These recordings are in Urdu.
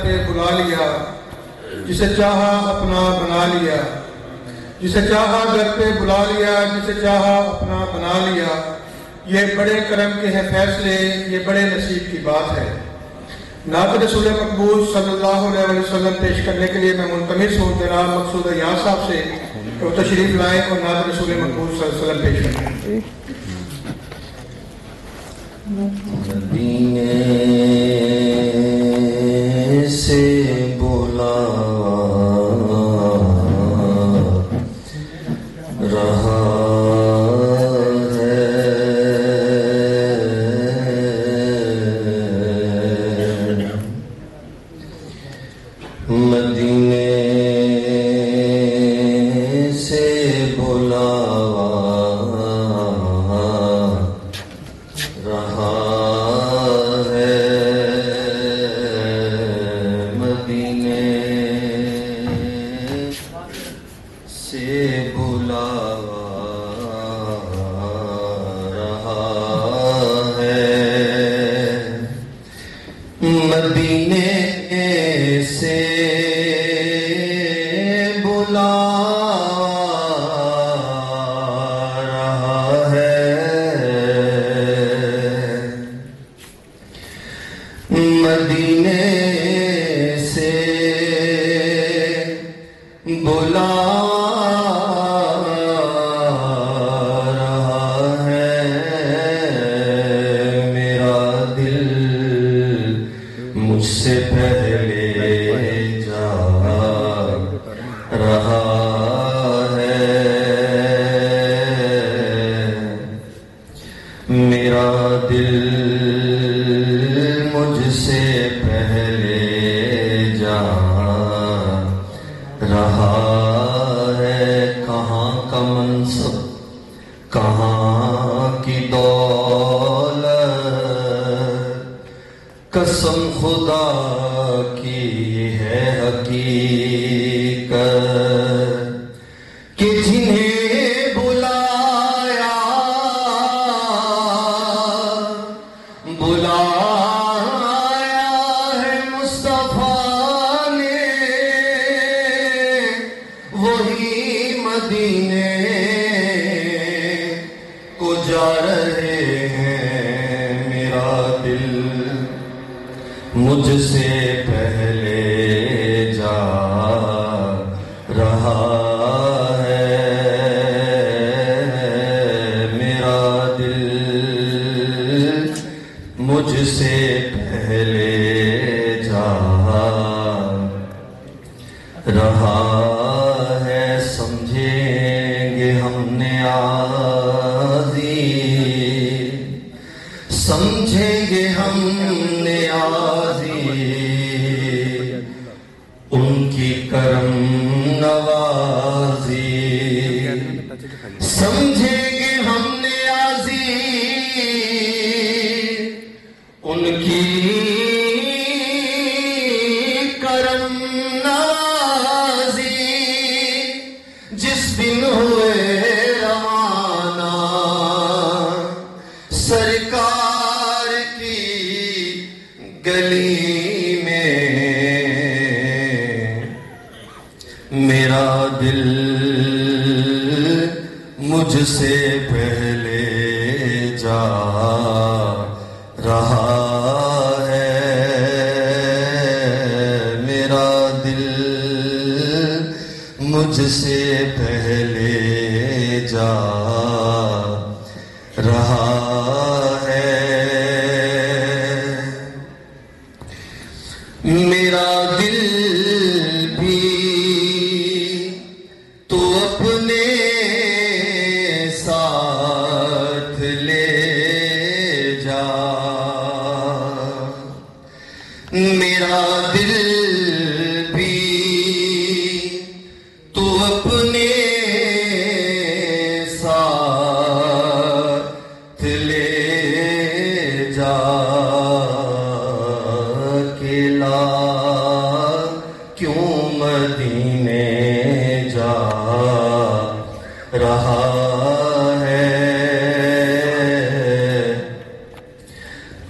پہ بلا لیا، جسے چاہا اپنا بنا لیا، جسے چاہا گھر پہ بلا لیا، جسے چاہا اپنا بنا لیا۔ یہ بڑے کرم کے ہیں فیصلے، یہ بڑے نصیب کی بات ہے۔ نعت رسول مقبول صلی اللہ علیہ وسلم پیش کرنے کے لیے میں ملتمس ہوں جناب مقصود یار صاحب سے کہ وہ تشریف لائیں اور نعت رسول مقبول صلی اللہ علیہ وسلم پیش کریں۔ مدینے سے بلا رہا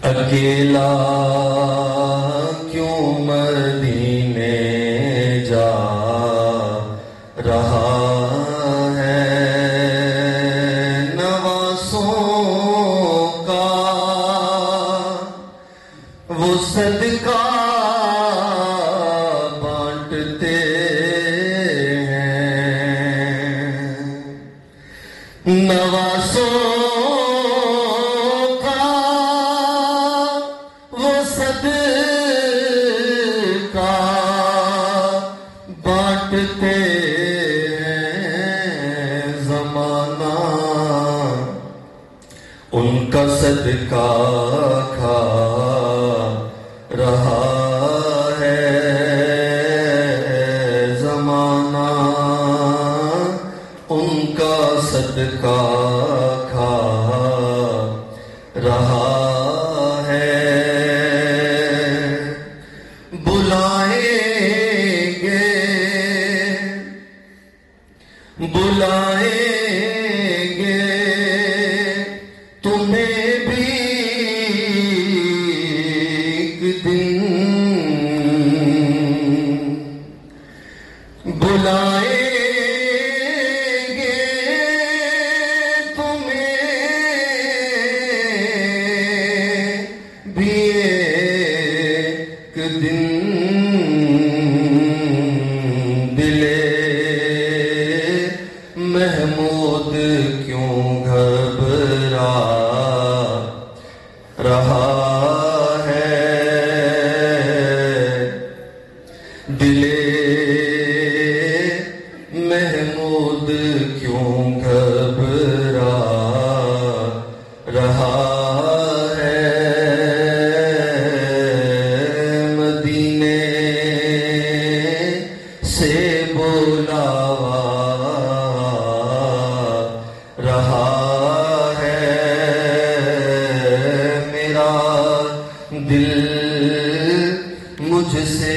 اکیلا کیوں مدینے بلائیں گے تمہیں بھی ایک دن، بلائیں گے تمہیں بھی ایک دن، محمود کیوں گھبرا رہا ہے، دل محمود کیوں گھبرا رہا ہے، مدینے سے بلاوا رہا ہے، میرا دل مجھ سے